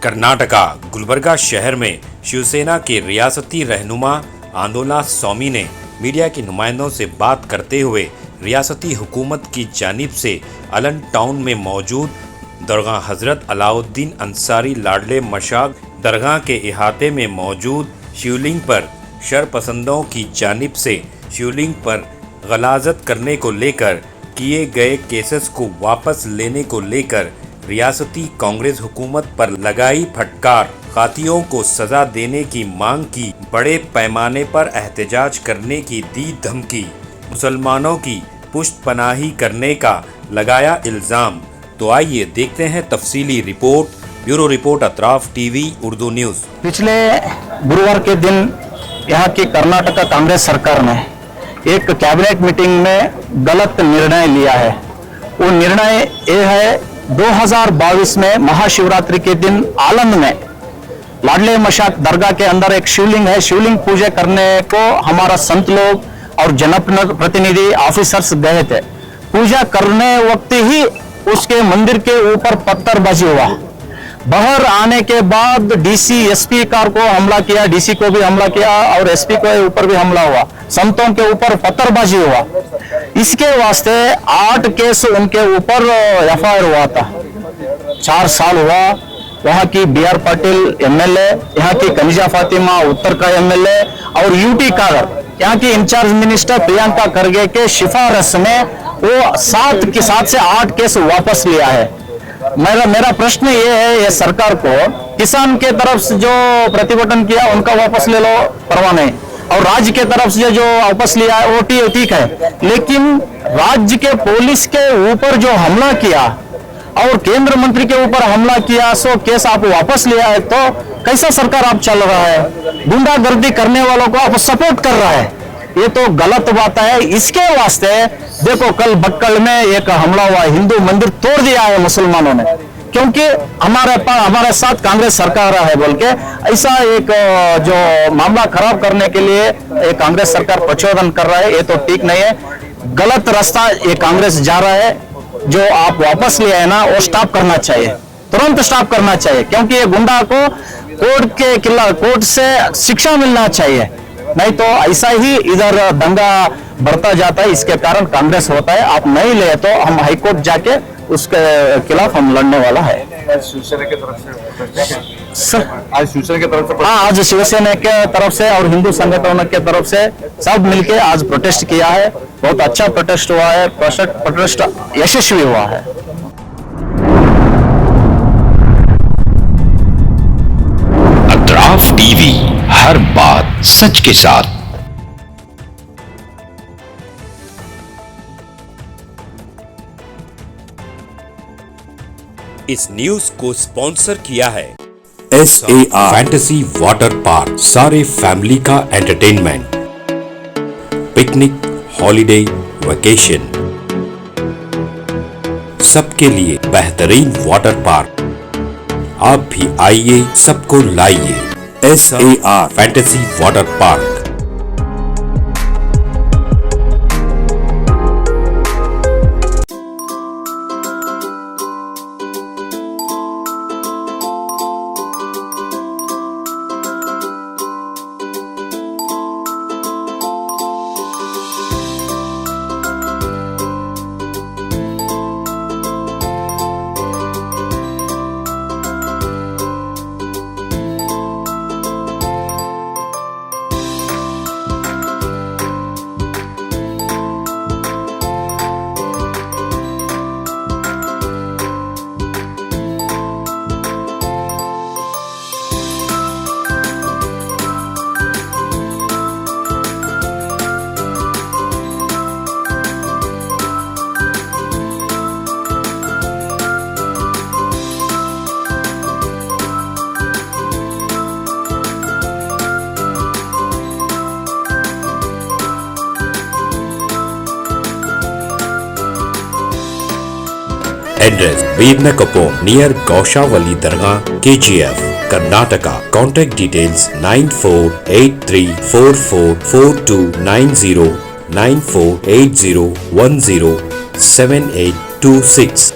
कर्नाटका गुलबर्गा शहर में शिवसेना के रियासती रहनुमा आंदोलन स्वामी ने मीडिया के नुमाइंदों से बात करते हुए रियासती हुकूमत की जानिब से अलन टाउन में मौजूद दरगाह हज़रत अलाउद्दीन अंसारी लाडले मशाक दरगाह के इहाते में मौजूद शिवलिंग पर शरपसंदों की जानिब से शिवलिंग पर गलाजत करने को लेकर किए गए केसेस को वापस लेने को लेकर रियासती कांग्रेस हुकूमत पर लगाई फटकार, कातियों को सजा देने की मांग की, बड़े पैमाने पर एहतजाज करने की दी धमकी, मुसलमानों की पुष्टपनाही करने का लगाया इल्ज़ाम। तो आइए देखते हैं तफसीली report. Bureau report Atraf TV Urdu news. पिछले गुरुवार के दिन यहाँ की कर्नाटका कांग्रेस सरकार ने एक कैबिनेट मीटिंग में गलत निर्णय लिया है। वो निर्णय ये है 2022 में महाशिवरात्रि के दिन आलंद में लाडले मशाक दरगाह के अंदर एक शिवलिंग है। शिवलिंग पूजा करने को हमारा संत लोग और जनप्रतिनिधि ऑफिसर्स गए थे। पूजा करने वक्त ही उसके मंदिर के ऊपर पत्थरबाजी हुआ। बाहर आने के बाद डीसी एसपी कार को हमला किया, डीसी को भी हमला किया और एसपी के ऊपर भी हमला हुआ। संतों के ऊपर पत्थरबाजी हुआ। इसके वास्ते 8 केस उनके ऊपर एफआईआर हुआ था। 4 साल हुआ। वहां की बीआर पाटिल एमएलए, यहाँ की कनिजा फातिमा उत्तर का एमएलए और यूटी कागर यहाँ की इंचार्ज मिनिस्टर प्रियंका खरगे के सिफारिश में वो 7 से 8 केस वापस लिया है। मेरा प्रश्न ये है, ये सरकार को किसान के तरफ से जो प्रतिभटन किया उनका वापस ले लो, परवाह नहीं, और राज्य के तरफ से जो वापस लिया है वो ठीक है, लेकिन राज्य के पुलिस के ऊपर जो हमला किया और केंद्र मंत्री के ऊपर हमला किया, सो केस आप वापस लिया है, तो कैसा सरकार आप चल रहा है? गुंडागर्दी करने वालों को आप सपोर्ट कर रहा है, ये तो गलत बात है। इसके वास्ते देखो कल बक्कल में एक हमला हुआ, हिंदू मंदिर तोड़ दिया है मुसलमानों ने, क्योंकि हमारे साथ कांग्रेस सरकार है बोल के ऐसा एक जो मामला खराब करने के लिए एक कांग्रेस सरकार प्रचोदन कर रहा है, ये तो ठीक नहीं है। गलत रास्ता ये कांग्रेस जा रहा है। जो आप वापस लिया है ना वो स्टॉप करना चाहिए, तुरंत स्टॉप करना चाहिए, क्योंकि ये गुंडा को कोर्ट से शिक्षा मिलना चाहिए, नहीं तो ऐसा ही इधर दंगा बढ़ता जाता है। इसके कारण कांग्रेस होता है। आप नहीं ले तो हम हाईकोर्ट जाके उसके खिलाफ हम लड़ने वाला है। शिवसेना की तरफ से आज शिवसेना की तरफ से आज शिवसेना के तरफ से और हिंदू संगठनों के तरफ से सब मिलके आज प्रोटेस्ट किया है। बहुत अच्छा प्रोटेस्ट हुआ है, प्रोटेस्ट यशस्वी हुआ है। अतराफ टीवी, हर बात सच के साथ। इस न्यूज को स्पॉन्सर किया है SAR फैंटेसी वाटर पार्क। सारे फैमिली का एंटरटेनमेंट, पिकनिक, हॉलिडे, वेकेशन, सबके लिए बेहतरीन वाटर पार्क। आप भी आइए, सबको लाइए। SAR fantasy water park. Address Beednakapom near Gaushavali Dargah, KGF, Karnataka. Contact details 9483444290 9480107826.